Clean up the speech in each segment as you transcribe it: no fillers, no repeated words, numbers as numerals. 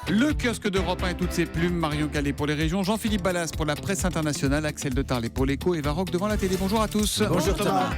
Le kiosque d'Europe 1 et toutes ses plumes, Marion Calais pour les régions, Jean-Philippe Ballas pour la presse internationale, Axel de Tarlet pour l'écho et Varroc devant la télé. Bonjour à tous. Bonjour Thomas.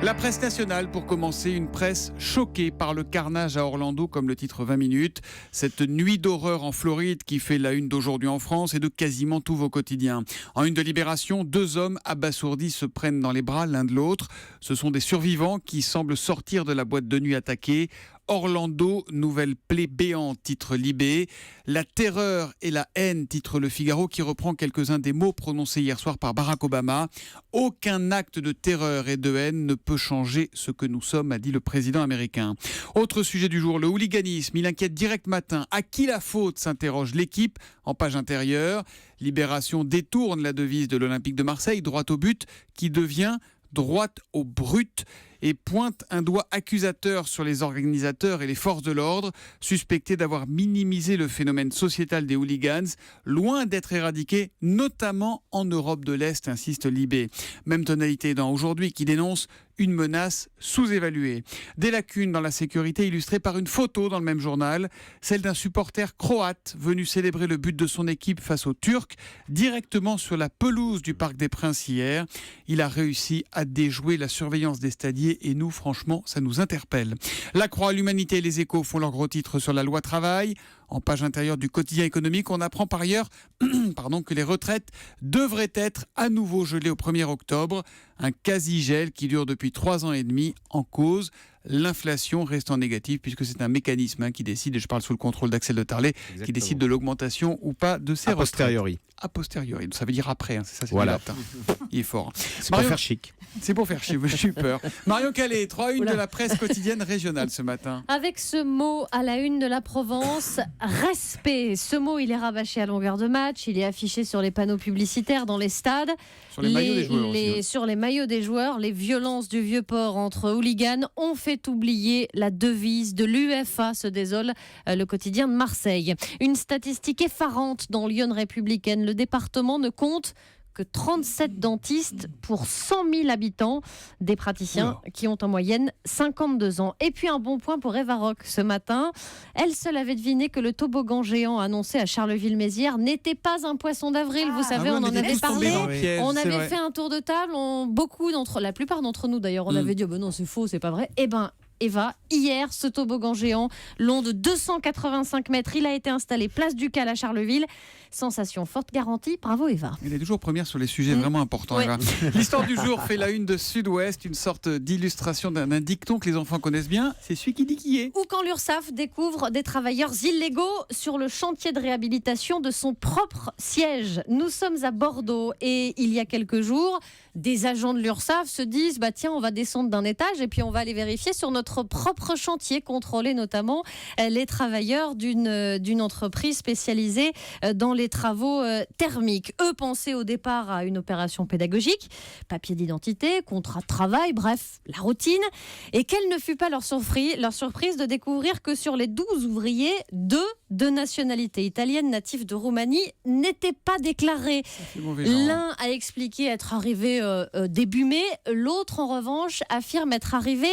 La presse nationale pour commencer, une presse choquée par le carnage à Orlando, comme le titre 20 minutes. Cette nuit d'horreur en Floride qui fait la une d'aujourd'hui en France et de quasiment tous vos quotidiens. En une de Libération, 2 hommes abasourdis se prennent dans les bras l'un de l'autre. Ce sont des survivants qui semblent sortir de la boîte de nuit attaquée. Orlando, nouvelle plaie béante, titre Libé. La terreur et la haine, titre Le Figaro, qui reprend quelques-uns des mots prononcés hier soir par Barack Obama. Aucun acte de terreur et de haine ne peut changer ce que nous sommes, a dit le président américain. Autre sujet du jour, le hooliganisme. Il inquiète Direct Matin. À qui la faute, s'interroge l'équipe en page intérieure. Libération détourne la devise de l'Olympique de Marseille, droit au but, qui devient droite au brut, et pointe un doigt accusateur sur les organisateurs et les forces de l'ordre, suspectés d'avoir minimisé le phénomène sociétal des hooligans, loin d'être éradiqué, notamment en Europe de l'Est, insiste Libé. Même tonalité dans Aujourd'hui qui dénonce une menace sous-évaluée. Des lacunes dans la sécurité illustrées par une photo dans le même journal, celle d'un supporter croate venu célébrer le but de son équipe face aux Turcs, directement sur la pelouse du Parc des Princes hier. Il a réussi à déjouer la surveillance des stadiers et nous, franchement, ça nous interpelle. La Croix, l'Humanité et les Échos font leur gros titre sur la loi travail. En page intérieure du quotidien économique, on apprend par ailleurs que les retraites devraient être à nouveau gelées au 1er octobre. Un quasi-gel qui dure depuis 3 ans et demi. En cause, l'inflation restant négative puisque c'est un mécanisme qui décide, et je parle sous le contrôle d'Axel de Tarlet, qui décide de l'augmentation ou pas de ses retraites. A posteriori, ça veut dire après, c'est ça, c'est voilà. Il est fort. C'est pour faire chic. C'est pour faire chic, j'ai eu peur. Marion Calais, 3-1 de la presse quotidienne régionale ce matin. Avec ce mot à la une de la Provence, respect. Ce mot, il est rabâché à longueur de match, il est affiché sur les panneaux publicitaires dans les stades. Sur les maillots des joueurs aussi. Sur les maillots des joueurs, les violences du Vieux-Port entre hooligans ont fait oublier la devise de l'UEFA, se désole le quotidien de Marseille. Une statistique effarante dans Lyon républicaine. Le département ne compte que 37 dentistes pour 100 000 habitants, des praticiens qui ont en moyenne 52 ans. Et puis un bon point pour Eva Rock ce matin. Elle seule avait deviné que le toboggan géant annoncé à Charleville-Mézières n'était pas un poisson d'avril. Vous savez, on en avait parlé. On avait fait un tour de table. La plupart d'entre nous d'ailleurs, on avait dit non, c'est faux, c'est pas vrai. Eh ben, Eva, hier, ce toboggan géant, long de 285 mètres, il a été installé place du Cal à Charleville. Sensation forte garantie, bravo Eva. Elle est toujours première sur les sujets vraiment importants. Ouais. Eva. L'histoire du jour fait la une de Sud-Ouest, une sorte d'illustration d'un dicton que les enfants connaissent bien, c'est celui qui dit qui est. Ou quand l'URSSAF découvre des travailleurs illégaux sur le chantier de réhabilitation de son propre siège. Nous sommes à Bordeaux et il y a quelques jours, des agents de l'URSSAF se disent tiens, on va descendre d'un étage et puis on va aller vérifier sur notre propre chantier, contrôler notamment les travailleurs d'une entreprise spécialisée dans les travaux thermiques. Eux pensaient au départ à une opération pédagogique, papier d'identité, contrat de travail, bref, la routine. Et quelle ne fut pas leur surprise de découvrir que sur les 12 ouvriers, 2 de nationalité italienne natifs de Roumanie n'étaient pas déclarés. L'un a expliqué être arrivé début mai, l'autre en revanche affirme être arrivé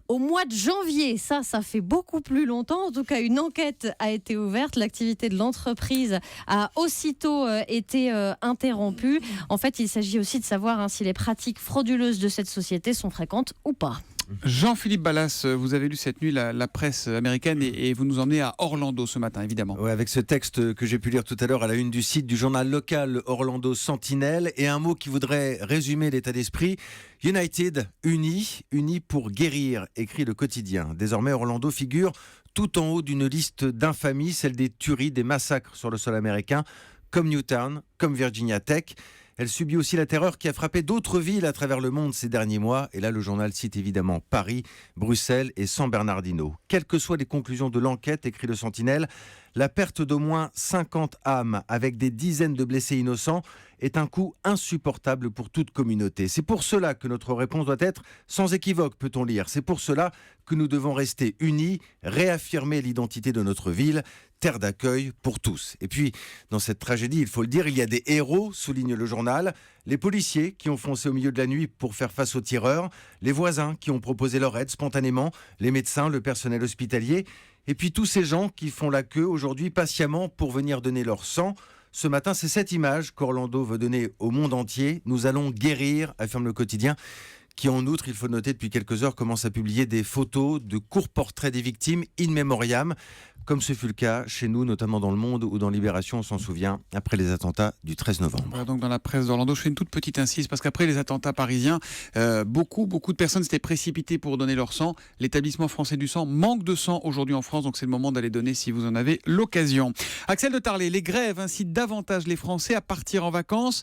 au mois de janvier. Ça fait beaucoup plus longtemps. En tout cas, une enquête a été ouverte. L'activité de l'entreprise a aussitôt été interrompue. En fait, il s'agit aussi de savoir si les pratiques frauduleuses de cette société sont fréquentes ou pas. Jean-Philippe Ballas, vous avez lu cette nuit la presse américaine et vous nous emmenez à Orlando ce matin, évidemment. Ouais, avec ce texte que j'ai pu lire tout à l'heure à la une du site du journal local Orlando Sentinel, et un mot qui voudrait résumer l'état d'esprit: United, unis pour guérir, écrit le quotidien. Désormais, Orlando figure tout en haut d'une liste d'infamie, celle des tueries, des massacres sur le sol américain, comme Newtown, comme Virginia Tech. Elle subit aussi la terreur qui a frappé d'autres villes à travers le monde ces derniers mois. Et là, le journal cite évidemment Paris, Bruxelles et San Bernardino. Quelles que soient les conclusions de l'enquête, écrit le Sentinelle, la perte d'au moins 50 âmes avec des dizaines de blessés innocents est un coup insupportable pour toute communauté. C'est pour cela que notre réponse doit être sans équivoque, peut-on lire. C'est pour cela que nous devons rester unis, réaffirmer l'identité de notre ville, terre d'accueil pour tous. Et puis, dans cette tragédie, il faut le dire, il y a des héros, souligne le journal. Les policiers qui ont foncé au milieu de la nuit pour faire face aux tireurs, les voisins qui ont proposé leur aide spontanément, les médecins, le personnel hospitalier, et puis tous ces gens qui font la queue aujourd'hui patiemment pour venir donner leur sang. Ce matin, c'est cette image qu'Orlando veut donner au monde entier. Nous allons guérir, affirme le quotidien, qui en outre, il faut noter depuis quelques heures, commence à publier des photos de courts portraits des victimes in memoriam, comme ce fut le cas chez nous, notamment dans Le Monde ou dans Libération, on s'en souvient, après les attentats du 13 novembre. Voilà, donc dans la presse d'Orlando, je fais une toute petite incise, parce qu'après les attentats parisiens, beaucoup de personnes s'étaient précipitées pour donner leur sang. L'établissement français du sang manque de sang aujourd'hui en France, donc c'est le moment d'aller donner si vous en avez l'occasion. Axel de Tarlé, les grèves incitent davantage les Français à partir en vacances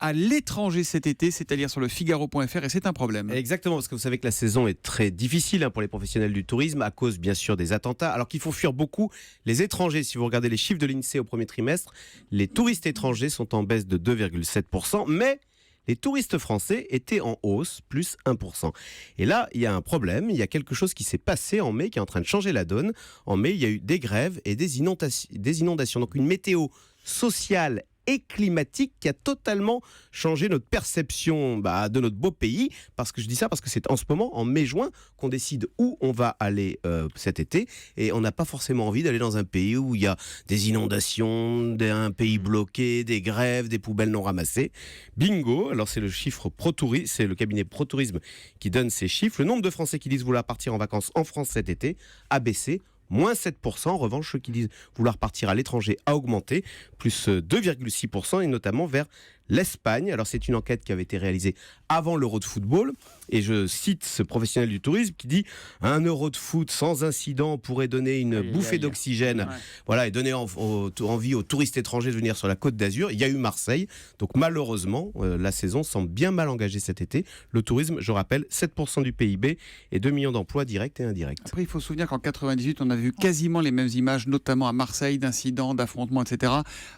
à l'étranger cet été, c'est-à-dire sur le Figaro.fr, et c'est un problème. Exactement, parce que vous savez que la saison est très difficile pour les professionnels du tourisme, à cause bien sûr des attentats, alors qu'il faut fuir beaucoup les étrangers. Si vous regardez les chiffres de l'INSEE au premier trimestre, les touristes étrangers sont en baisse de 2,7%, mais les touristes français étaient en hausse, plus 1%. Et là, il y a un problème, il y a quelque chose qui s'est passé en mai, qui est en train de changer la donne. En mai, il y a eu des grèves et des inondations, donc une météo sociale et climatique qui a totalement changé notre perception de notre beau pays. Parce que je dis ça parce que c'est en ce moment, en mai-juin, qu'on décide où on va aller cet été. Et on n'a pas forcément envie d'aller dans un pays où il y a des inondations, un pays bloqué, des grèves, des poubelles non ramassées. Bingo. Alors c'est le chiffre ProTourisme, c'est le cabinet ProTourisme qui donne ces chiffres. Le nombre de Français qui disent vouloir partir en vacances en France cet été a baissé. Moins 7%. En revanche, ceux qui disent vouloir partir à l'étranger a augmenté, plus 2,6%, et notamment vers l'Espagne. Alors c'est une enquête qui avait été réalisée avant l'Euro de football, et je cite ce professionnel du tourisme qui dit « Un Euro de foot sans incident pourrait donner une bouffée d'oxygène voilà, et donner envie aux touristes étrangers de venir sur la Côte d'Azur ». Il y a eu Marseille, donc malheureusement, la saison semble bien mal engagée cet été. Le tourisme, je rappelle, 7% du PIB et 2 millions d'emplois directs et indirects. Après, il faut se souvenir qu'en 98, on avait vu quasiment les mêmes images, notamment à Marseille, d'incidents, d'affrontements, etc.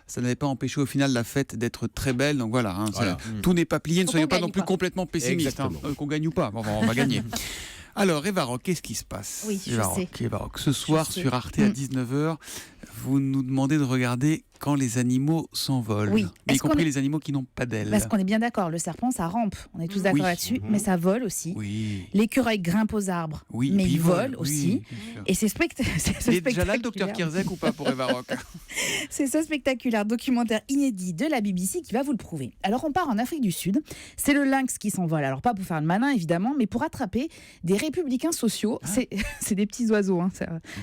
Ça n'avait pas empêché au final la fête d'être très belle. Donc voilà, tout n'est pas plié. Ne soyons pas non plus complètement pessimistes. Qu'on gagne ou pas, on va gagner. Alors, Eva Rock, qu'est-ce qui se passe? Oui, Eva Rock, ce soir sur Arte à 19h, vous nous demandez de regarder Quand les animaux s'envolent, oui. Y compris les animaux qui n'ont pas d'ailes. Parce qu'on est bien d'accord, le serpent, ça rampe. On est tous d'accord là-dessus, mais ça vole aussi. Oui. L'écureuil grimpe aux arbres, mais il vole aussi. Et c'est spectaculaire. Il est déjà là, le docteur Kirzek, ou pas, pour Eva Rock? C'est ce spectaculaire documentaire inédit de la BBC qui va vous le prouver. Alors, on part en Afrique du Sud. C'est le lynx qui s'envole. Alors, pas pour faire le malin, évidemment, mais pour attraper des républicains sociaux. C'est des petits oiseaux.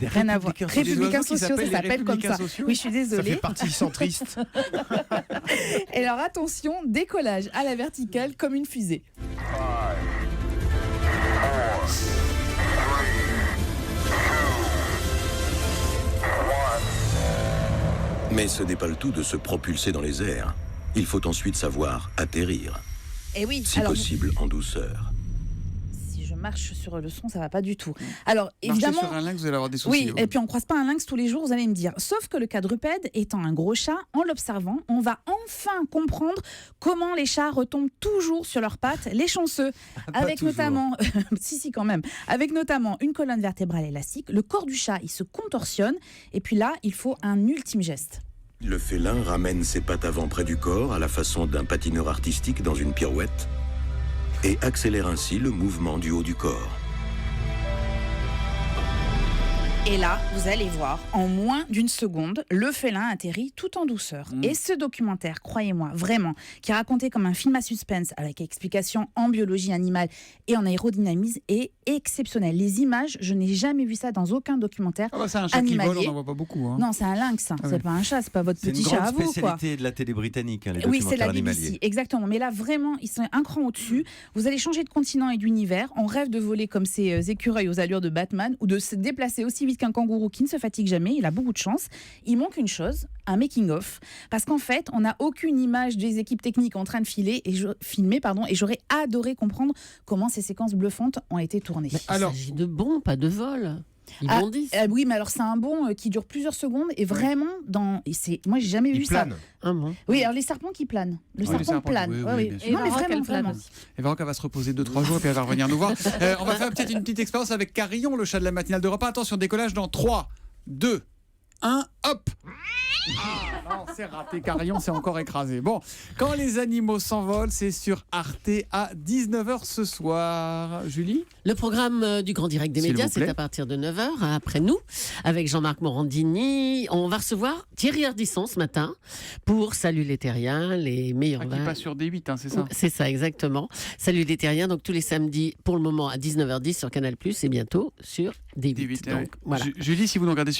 Rien à voir. Républicains sociaux, ça s'appelle comme ça. Oui, je suis désolée. Ça fait partie centriste. Et alors attention, décollage à la verticale comme une fusée. Mais ce n'est pas le tout de se propulser dans les airs. Il faut ensuite savoir atterrir. Et oui, si possible en douceur. Si je marche sur le son, ça va pas du tout. Alors évidemment, marcher sur un lynx, vous allez avoir des soucis. Oui, et puis on croise pas un lynx tous les jours, vous allez me dire. Sauf que le quadrupède étant un gros chat, en l'observant, on va enfin comprendre comment les chats retombent toujours sur leurs pattes, les chanceux, avec notamment, si quand même, avec notamment une colonne vertébrale élastique. Le corps du chat, il se contorsionne, et puis là, il faut un ultime geste. Le félin ramène ses pattes avant près du corps à la façon d'un patineur artistique dans une pirouette et accélère ainsi le mouvement du haut du corps. Et là, vous allez voir, en moins d'une seconde, le félin atterrit tout en douceur. Et ce documentaire, croyez-moi, vraiment, qui est raconté comme un film à suspense, avec explication en biologie animale et en aérodynamisme, est exceptionnel. Les images, je n'ai jamais vu ça dans aucun documentaire c'est un chat animalier. qui vole, on n'en voit pas beaucoup. Non, c'est un lynx, c'est pas un chat, c'est pas votre petit chat à vous. C'est une grande spécialité de la télé britannique, les oui, c'est documentaires la BBC, animaliers. exactement. Mais là, vraiment, ils sont un cran au-dessus. Vous allez changer de continent et d'univers. On rêve de voler comme ces écureuils aux allures de Batman ou de se déplacer aussi vite qu'un kangourou qui ne se fatigue jamais. Il a beaucoup de chance. Il manque une chose, un making-of. Parce qu'en fait, on n'a aucune image des équipes techniques en train de filmer, et j'aurais adoré comprendre comment ces séquences bluffantes ont été tournées. Il s'agit de bond, pas de vol. Ils bondissent. Oui, mais alors c'est un bond qui dure plusieurs secondes et vraiment moi j'ai jamais vu ça. Oui, alors les serpents qui planent. Le serpent plane. Oui, non, mais vraiment. Et Eva Rock, elle va se reposer 2-3 jours et puis elle va revenir nous voir. On va faire peut-être une petite expérience avec Carillon, le chat de la matinale d'Europe 1. Attention, décollage dans 3, 2, 1, hop. Ah non, c'est raté, Carillon s'est encore écrasé. Bon, quand les animaux s'envolent, c'est sur Arte à 19h ce soir. Julie ? Le programme du Grand Direct des S'il médias, vous plaît. c'est à partir de 9h, après nous, avec Jean-Marc Morandini. On va recevoir Thierry Ardisson ce matin pour Salut les Terriens, les meilleurs Qui vins. passe sur D8, hein, c'est ça ? C'est ça, exactement. Salut les Terriens, donc tous les samedis, pour le moment, à 19h10 sur Canal+, et bientôt sur D8. D8, Donc, ouais. voilà. Julie, si vous nous regardez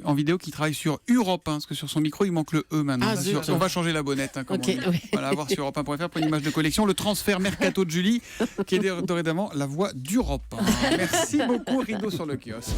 en vidéo, qui travaille sur Europe 1, parce que sur son micro, il manque le E maintenant. Ah, Là, zut. on va changer la bonnette. Comme Ok, on dit. oui. Voilà, à voir sur Europe1.fr pour une image de collection. Le transfert mercato de Julie, qui est dorénavant la voix d'Europe 1. Merci beaucoup, rideau sur le kiosque.